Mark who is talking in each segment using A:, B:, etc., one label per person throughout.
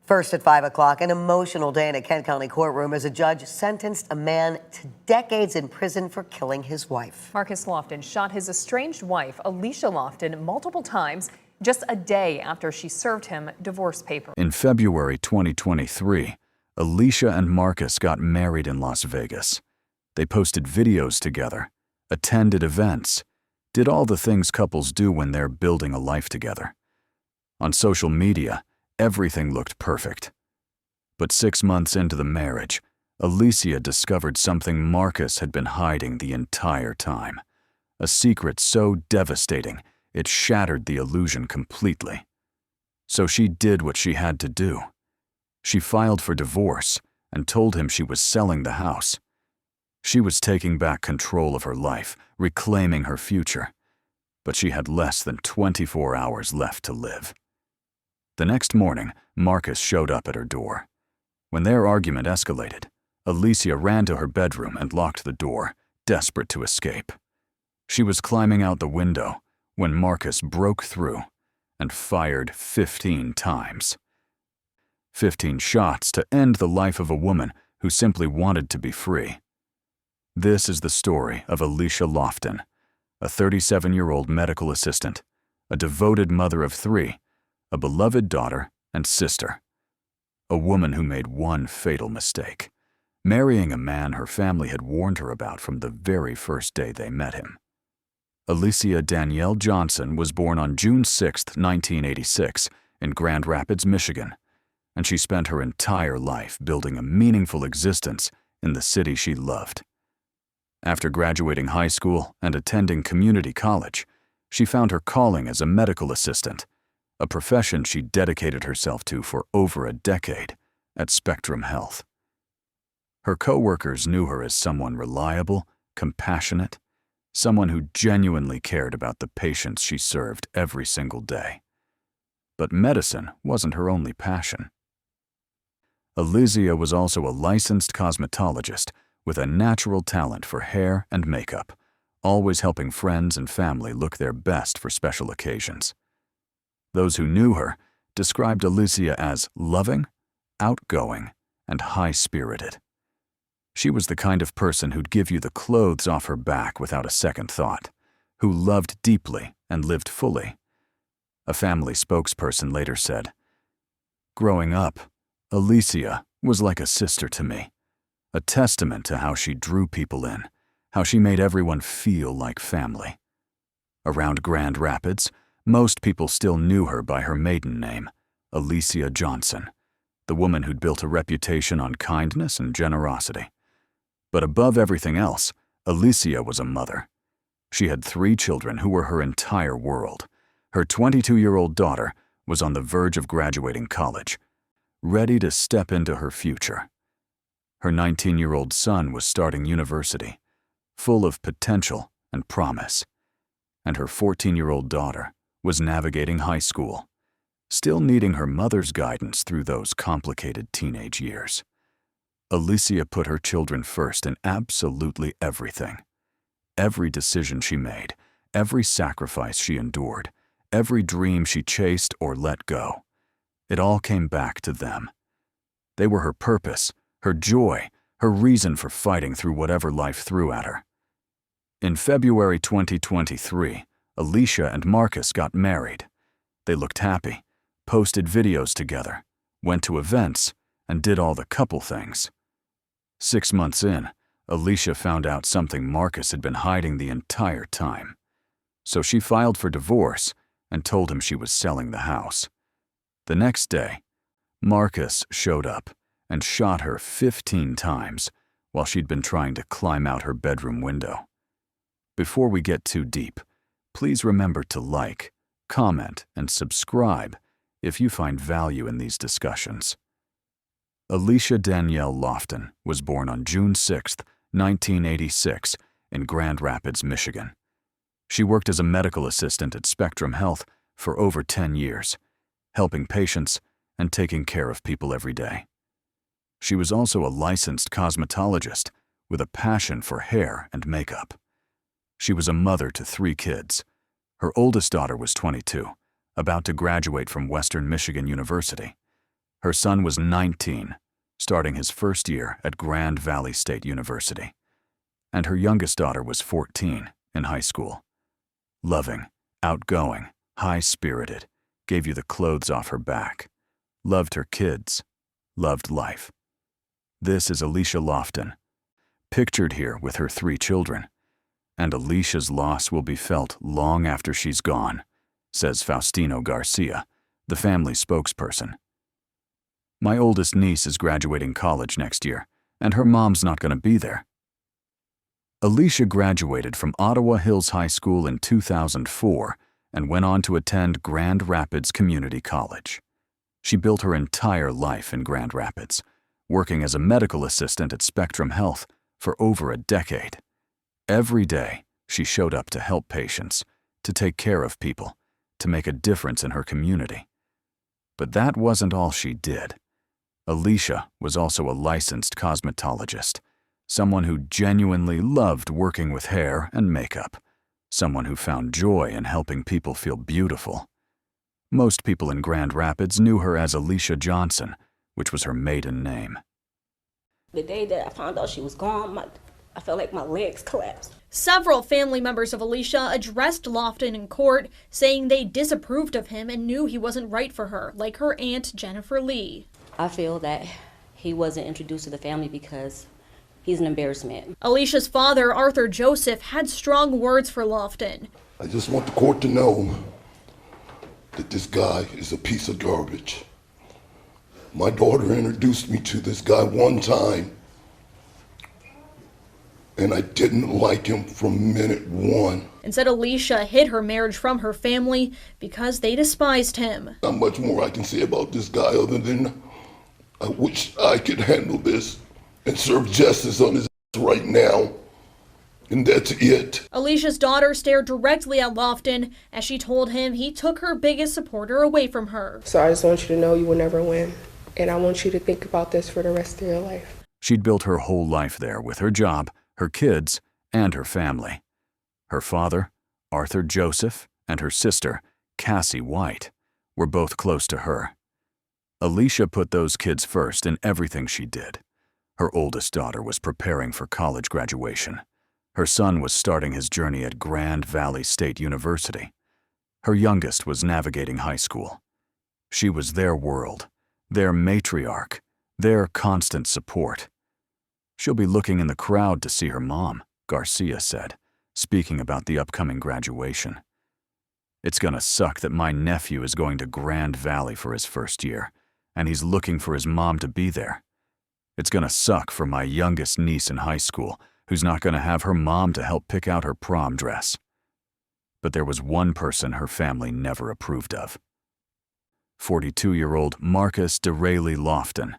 A: First at 5 o'clock, an emotional day in a Kent County courtroom as a judge sentenced a man to decades in prison for killing his wife.
B: Marcus Lofton shot his estranged wife, Alicia Lofton, multiple times just a day after she served him divorce papers.
C: In February 2023, Alicia and Marcus got married in Las Vegas. They posted videos together, attended events, did all the things couples do when they're building a life together. On social media, everything looked perfect. But 6 months into the marriage, Alicia discovered something Marcus had been hiding the entire time. A secret so devastating, it shattered the illusion completely. So she did what she had to do. She filed for divorce and told him she was selling the house. She was taking back control of her life, reclaiming her future. But she had less than 24 hours left to live. The next morning, Marcus showed up at her door. When their argument escalated, Alicia ran to her bedroom and locked the door, desperate to escape. She was climbing out the window when Marcus broke through and fired 15 times. 15 shots to end the life of a woman who simply wanted to be free. This is the story of Alicia Lofton, a 37-year-old medical assistant, a devoted mother of 3, a beloved daughter and sister. A woman who made one fatal mistake, marrying a man her family had warned her about from the very first day they met him. Alicia Danielle Lofton was born on June 6, 1986, in Grand Rapids, Michigan, and she spent her entire life building a meaningful existence in the city she loved. After graduating high school and attending community college, she found her calling as a medical assistant, a profession she dedicated herself to for over a decade at Spectrum Health. Her coworkers knew her as someone reliable, compassionate, someone who genuinely cared about the patients she served every single day. But medicine wasn't her only passion. Alicia was also a licensed cosmetologist with a natural talent for hair and makeup, always helping friends and family look their best for special occasions. Those who knew her described Alicia as loving, outgoing, and high-spirited. She was the kind of person who'd give you the clothes off her back without a second thought, who loved deeply and lived fully. A family spokesperson later said, "Growing up, Alicia was like a sister to me, a testament to how she drew people in, how she made everyone feel like family." Around Grand Rapids, most people still knew her by her maiden name, Alicia Johnson, the woman who'd built a reputation on kindness and generosity. But above everything else, Alicia was a mother. She had 3 children who were her entire world. Her 22-year-old daughter was on the verge of graduating college, ready to step into her future. Her 19-year-old son was starting university, full of potential and promise. And her 14-year-old daughter was navigating high school, still needing her mother's guidance through those complicated teenage years. Alicia put her children first in absolutely everything. Every decision she made, every sacrifice she endured, every dream she chased or let go, it all came back to them. They were her purpose, her joy, her reason for fighting through whatever life threw at her. In February 2023, Alicia and Marcus got married. They looked happy, posted videos together, went to events, and did all the couple things. 6 months in, Alicia found out something Marcus had been hiding the entire time. So she filed for divorce and told him she was selling the house. The next day, Marcus showed up and shot her 15 times while she'd been trying to climb out her bedroom window. Before we get too deep, please remember to like, comment, and subscribe if you find value in these discussions. Alicia Danielle Lofton was born on June 6, 1986, in Grand Rapids, Michigan. She worked as a medical assistant at Spectrum Health for over 10 years, helping patients and taking care of people every day. She was also a licensed cosmetologist with a passion for hair and makeup. She was a mother to 3 kids. Her oldest daughter was 22, about to graduate from Western Michigan University. Her son was 19, starting his first year at Grand Valley State University. And her youngest daughter was 14, in high school. Loving, outgoing, high-spirited, gave you the clothes off her back, loved her kids, loved life. This is Alicia Lofton, pictured here with her 3 children. And Alicia's loss will be felt long after she's gone, says Faustino Garcia, the family spokesperson. My oldest niece is graduating college next year, and her mom's not going to be there. Alicia graduated from Ottawa Hills High School in 2004 and went on to attend Grand Rapids Community College. She built her entire life in Grand Rapids, working as a medical assistant at Spectrum Health for over a decade. Every day, she showed up to help patients, to take care of people, to make a difference in her community. But that wasn't all she did. Alicia was also a licensed cosmetologist, someone who genuinely loved working with hair and makeup, someone who found joy in helping people feel beautiful. Most people in Grand Rapids knew her as Alicia Johnson, which was her maiden name.
D: The day that I found out she was gone, I felt like my legs collapsed.
E: Several family members of Alicia addressed Lofton in court, saying they disapproved of him and knew he wasn't right for her, like her aunt Jennifer Lee.
D: I feel that he wasn't introduced to the family because he's an embarrassment.
E: Alicia's father, Arthur Joseph, had strong words for Lofton.
F: I just want the court to know that this guy is a piece of garbage. My daughter introduced me to this guy one time, and I didn't like him from minute one.
E: And said Alicia hid her marriage from her family because they despised him.
F: Not much more I can say about this guy other than I wish I could handle this and serve justice on his ass right now. And that's it.
E: Alicia's daughter stared directly at Lofton as she told him he took her biggest supporter away from her.
G: So I just want you to know you will never win. And I want you to think about this for the rest of your life.
C: She'd built her whole life there with her job, her kids, and her family. Her father, Arthur Joseph, and her sister, Cassie White, were both close to her. Alicia put those kids first in everything she did. Her oldest daughter was preparing for college graduation. Her son was starting his journey at Grand Valley State University. Her youngest was navigating high school. She was their world, their matriarch, their constant support. She'll be looking in the crowd to see her mom, Garcia said, speaking about the upcoming graduation. It's gonna suck that my nephew is going to Grand Valley for his first year, and he's looking for his mom to be there. It's gonna suck for my youngest niece in high school, who's not gonna have her mom to help pick out her prom dress. But there was one person her family never approved of. 42-year-old Marcus DeRaylee Lofton.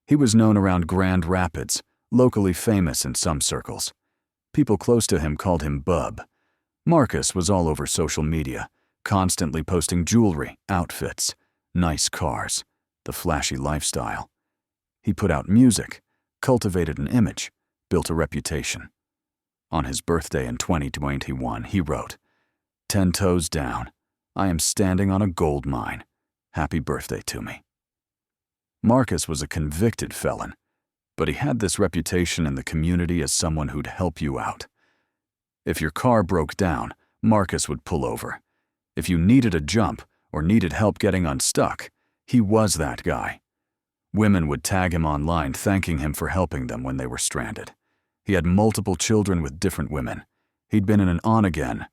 C: He was known around Grand Rapids, locally famous in some circles. People close to him called him Bub. Marcus was all over social media, constantly posting jewelry, outfits, nice cars, the flashy lifestyle. He put out music, cultivated an image, built a reputation. On his birthday in 2021, he wrote, "10 toes down. I am standing on a gold mine. Happy birthday to me." Marcus was a convicted felon, but he had this reputation in the community as someone who'd help you out. If your car broke down, Marcus would pull over. If you needed a jump or needed help getting unstuck, he was that guy. Women would tag him online thanking him for helping them when they were stranded. He had multiple children with different women. He'd been in an on-again,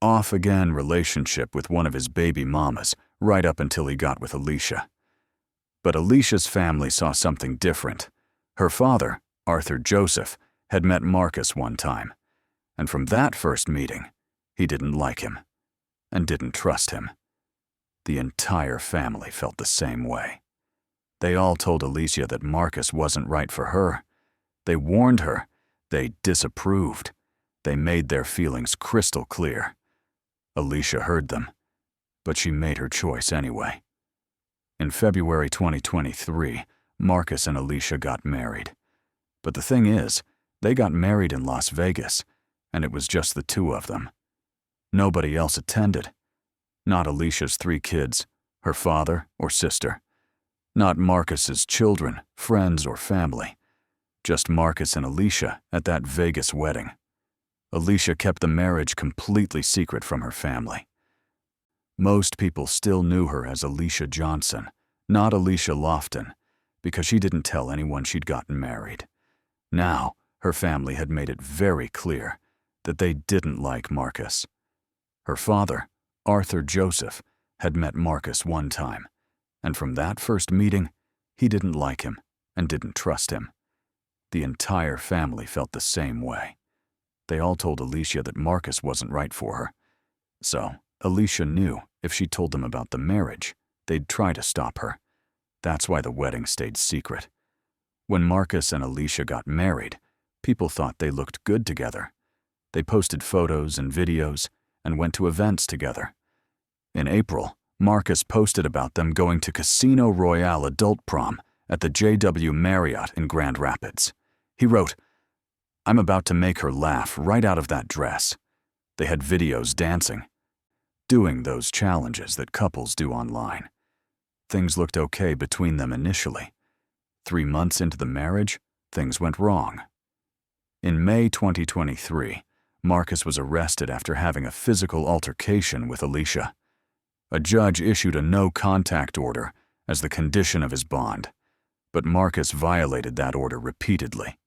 C: off-again relationship with one of his baby mamas right up until he got with Alicia. But Alicia's family saw something different. Her father, Arthur Joseph, had met Marcus one time, and from that first meeting, he didn't like him and didn't trust him. The entire family felt the same way. They all told Alicia that Marcus wasn't right for her. They warned her. They disapproved. They made their feelings crystal clear. Alicia heard them, but she made her choice anyway. In February 2023, Marcus and Alicia got married. But the thing is, they got married in Las Vegas, and it was just the two of them. Nobody else attended. Not Alicia's 3 kids, her father or sister. Not Marcus's children, friends, or family. Just Marcus and Alicia at that Vegas wedding. Alicia kept the marriage completely secret from her family. Most people still knew her as Alicia Johnson, not Alicia Lofton, because she didn't tell anyone she'd gotten married. Now, her family had made it very clear that they didn't like Marcus. Her father, Arthur Joseph, had met Marcus one time, and from that first meeting, he didn't like him and didn't trust him. The entire family felt the same way. They all told Alicia that Marcus wasn't right for her. So, Alicia knew if she told them about the marriage, they'd try to stop her. That's why the wedding stayed secret. When Marcus and Alicia got married, people thought they looked good together. They posted photos and videos and went to events together. In April, Marcus posted about them going to Casino Royale adult prom at the JW Marriott in Grand Rapids. He wrote, "I'm about to make her laugh right out of that dress." They had videos dancing, doing those challenges that couples do online. Things looked okay between them initially. 3 months into the marriage, things went wrong. In May 2023, Marcus was arrested after having a physical altercation with Alicia. A judge issued a no-contact order as the condition of his bond, but Marcus violated that order repeatedly.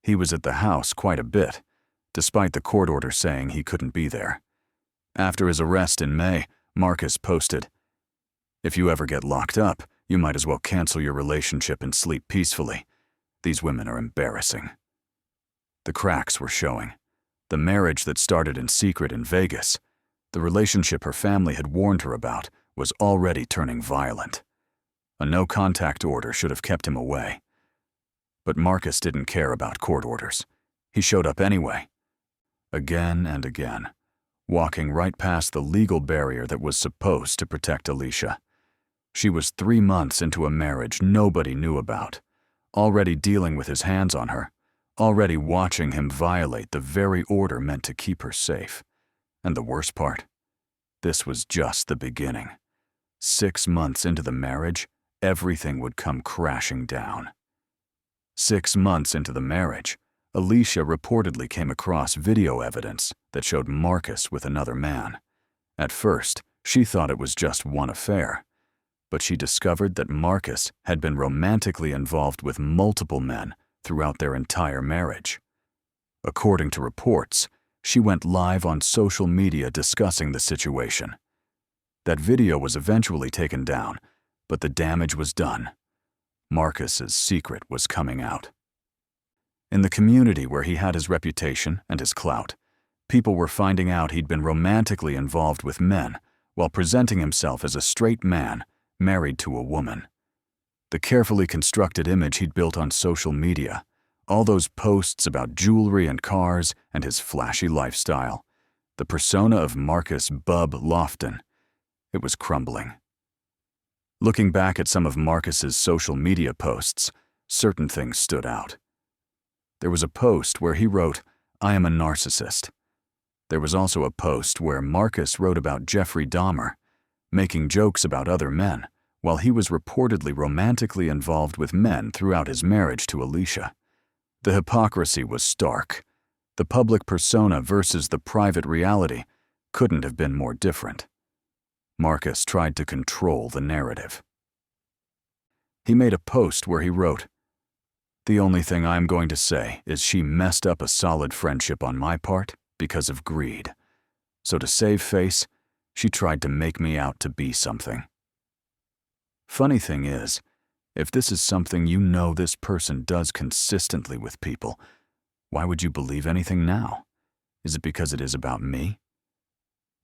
C: He was at the house quite a bit, despite the court order saying he couldn't be there. After his arrest in May, Marcus posted, "If you ever get locked up, you might as well cancel your relationship and sleep peacefully. These women are embarrassing." The cracks were showing. The marriage that started in secret in Vegas, the relationship her family had warned her about, was already turning violent. A no-contact order should have kept him away. But Marcus didn't care about court orders. He showed up anyway. Again and again, walking right past the legal barrier that was supposed to protect Alicia. She was 3 months into a marriage nobody knew about, already dealing with his hands on her, already watching him violate the very order meant to keep her safe. And the worst part? This was just the beginning. 6 months into the marriage, everything would come crashing down. 6 months into the marriage, Alicia reportedly came across video evidence that showed Marcus with another man. At first, she thought it was just one affair, but she discovered that Marcus had been romantically involved with multiple men throughout their entire marriage. According to reports, she went live on social media discussing the situation. That video was eventually taken down, but the damage was done. Marcus's secret was coming out. In the community where he had his reputation and his clout, people were finding out he'd been romantically involved with men while presenting himself as a straight man married to a woman. The carefully constructed image he'd built on social media, all those posts about jewelry and cars and his flashy lifestyle, the persona of Marcus "Bub" Lofton, it was crumbling. Looking back at some of Marcus's social media posts, certain things stood out. There was a post where he wrote, "I am a narcissist." There was also a post where Marcus wrote about Jeffrey Dahmer, making jokes about other men, while he was reportedly romantically involved with men throughout his marriage to Alicia. The hypocrisy was stark. The public persona versus the private reality couldn't have been more different. Marcus tried to control the narrative. He made a post where he wrote, "The only thing I'm going to say is she messed up a solid friendship on my part because of greed. So to save face, she tried to make me out to be something." Funny thing is, if this is something you know this person does consistently with people, why would you believe anything now? Is it because it is about me?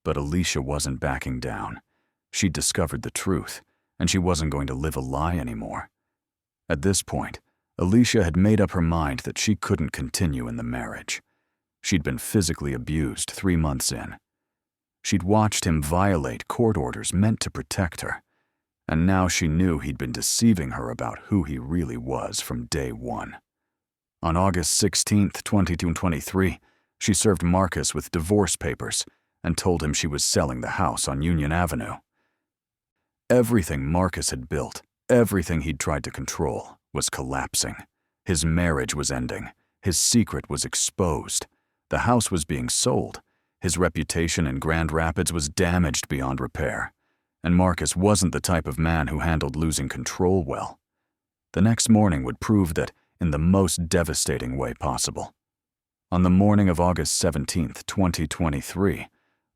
C: But Alicia wasn't backing down. She'd discovered the truth, and she wasn't going to live a lie anymore. At this point, Alicia had made up her mind that she couldn't continue in the marriage. She'd been physically abused 3 months in. She'd watched him violate court orders meant to protect her, and now she knew he'd been deceiving her about who he really was from day one. On August 16th, 2023, she served Marcus with divorce papers and told him she was selling the house on Union Avenue. Everything Marcus had built, Everything he'd tried to control was collapsing. His marriage was ending. His secret was exposed. The house was being sold. His reputation in Grand Rapids was damaged beyond repair. And Marcus wasn't the type of man who handled losing control well. The next morning would prove that in the most devastating way possible. On the morning of August 17, 2023,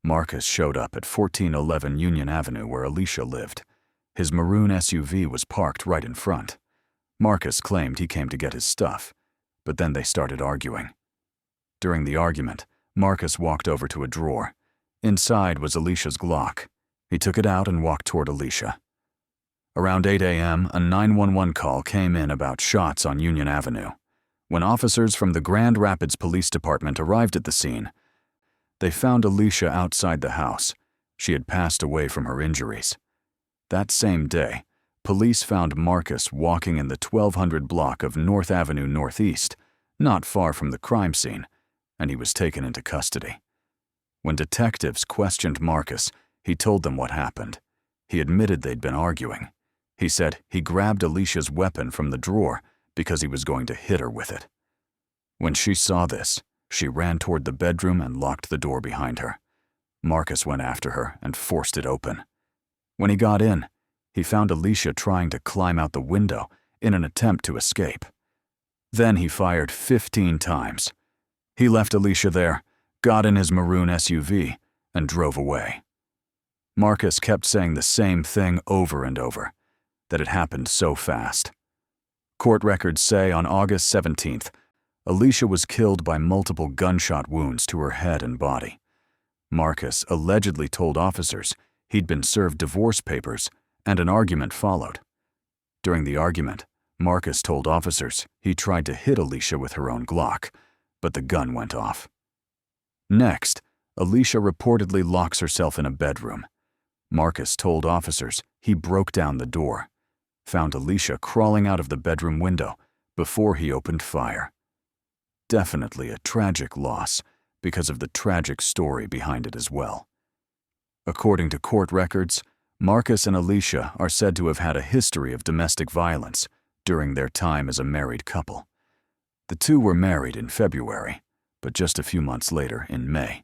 C: Marcus showed up at 1411 Union Avenue where Alicia lived. His maroon SUV was parked right in front. Marcus claimed he came to get his stuff, but then they started arguing. During the argument, Marcus walked over to a drawer. Inside was Alicia's Glock. He took it out and walked toward Alicia. Around 8 a.m., a 911 call came in about shots on Union Avenue. When officers from the Grand Rapids Police Department arrived at the scene, they found Alicia outside the house. She had passed away from her injuries. That same day, police found Marcus walking in the 1200 block of North Avenue Northeast, not far from the crime scene, and he was taken into custody. When detectives questioned Marcus, he told them what happened. He admitted they'd been arguing. He said he grabbed Alicia's weapon from the drawer because he was going to hit her with it. When she saw this, she ran toward the bedroom and locked the door behind her. Marcus went after her and forced it open. When he got in, he found Alicia trying to climb out the window in an attempt to escape. Then he fired 15 times. He left Alicia there, got in his maroon SUV, and drove away. Marcus kept saying the same thing over and over, that it happened so fast. Court records say on August 17th, Alicia was killed by multiple gunshot wounds to her head and body. Marcus allegedly told officers he'd been served divorce papers, and an argument followed. During the argument, Marcus told officers he tried to hit Alicia with her own Glock, but the gun went off. Next, Alicia reportedly locks herself in a bedroom. Marcus told officers he broke down the door, found Alicia crawling out of the bedroom window before he opened fire. Definitely a tragic loss because of the tragic story behind it as well. According to court records, Marcus and Alicia are said to have had a history of domestic violence during their time as a married couple. The two were married in February, but just a few months later, in May,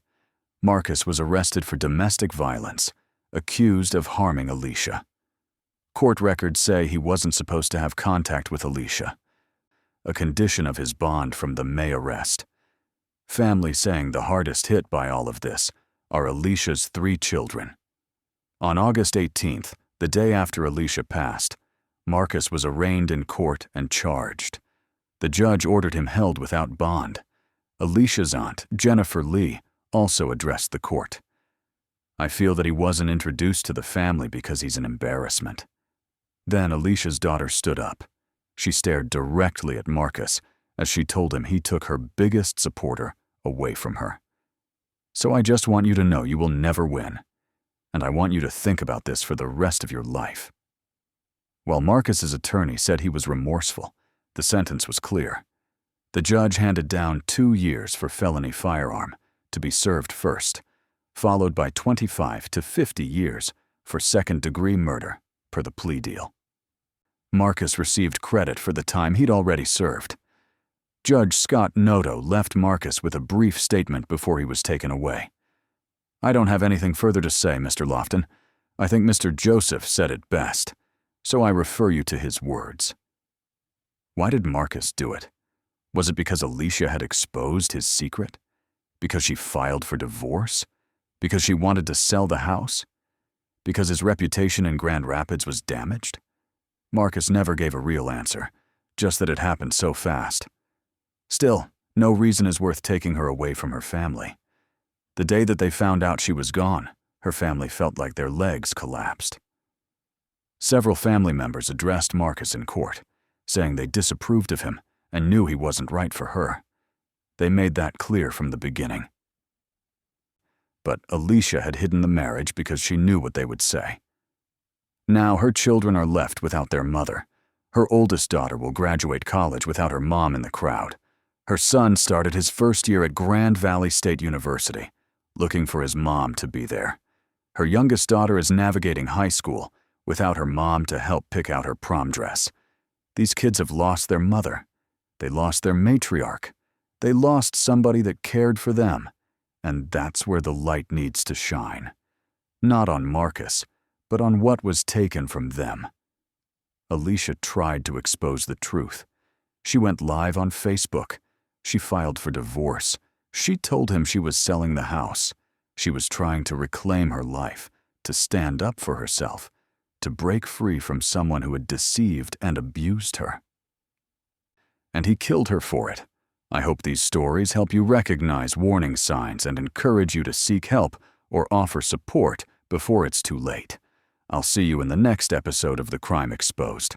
C: Marcus was arrested for domestic violence, accused of harming Alicia. Court records say he wasn't supposed to have contact with Alicia, a condition of his bond from the May arrest. Family saying the hardest hit by all of this are Alicia's 3 children. On August 18th, the day after Alicia passed, Marcus was arraigned in court and charged. The judge ordered him held without bond. Alicia's aunt, Jennifer Lee, also addressed the court. I feel that he wasn't introduced to the family because he's an embarrassment. Then Alicia's daughter stood up. She stared directly at Marcus as she told him he took her biggest supporter away from her. So I just want you to know you will never win, and I want you to think about this for the rest of your life. While Marcus's attorney said he was remorseful, the sentence was clear. The judge handed down 2 years for felony firearm to be served first, followed by 25 to 50 years for second-degree murder per the plea deal. Marcus received credit for the time he'd already served. Judge Scott Noto left Marcus with a brief statement before he was taken away. I don't have anything further to say, Mr. Lofton. I think Mr. Joseph said it best, so I refer you to his words. Why did Marcus do it? Was it because Alicia had exposed his secret? Because she filed for divorce? Because she wanted to sell the house? Because his reputation in Grand Rapids was damaged? Marcus never gave a real answer, just that it happened so fast. Still, no reason is worth taking her away from her family. The day that they found out she was gone, her family felt like their legs collapsed. Several family members addressed Marcus in court, saying they disapproved of him and knew he wasn't right for her. They made that clear from the beginning. But Alicia had hidden the marriage because she knew what they would say. Now her children are left without their mother. Her oldest daughter will graduate college without her mom in the crowd. Her son started his first year at Grand Valley State University, looking for his mom to be there. Her youngest daughter is navigating high school without her mom to help pick out her prom dress. These kids have lost their mother. They lost their matriarch. They lost somebody that cared for them. And that's where the light needs to shine. Not on Marcus, but on what was taken from them. Alicia tried to expose the truth. She went live on Facebook. She filed for divorce. She told him she was selling the house. She was trying to reclaim her life, to stand up for herself, to break free from someone who had deceived and abused her. And he killed her for it. I hope these stories help you recognize warning signs and encourage you to seek help or offer support before it's too late. I'll see you in the next episode of The Crime Exposed.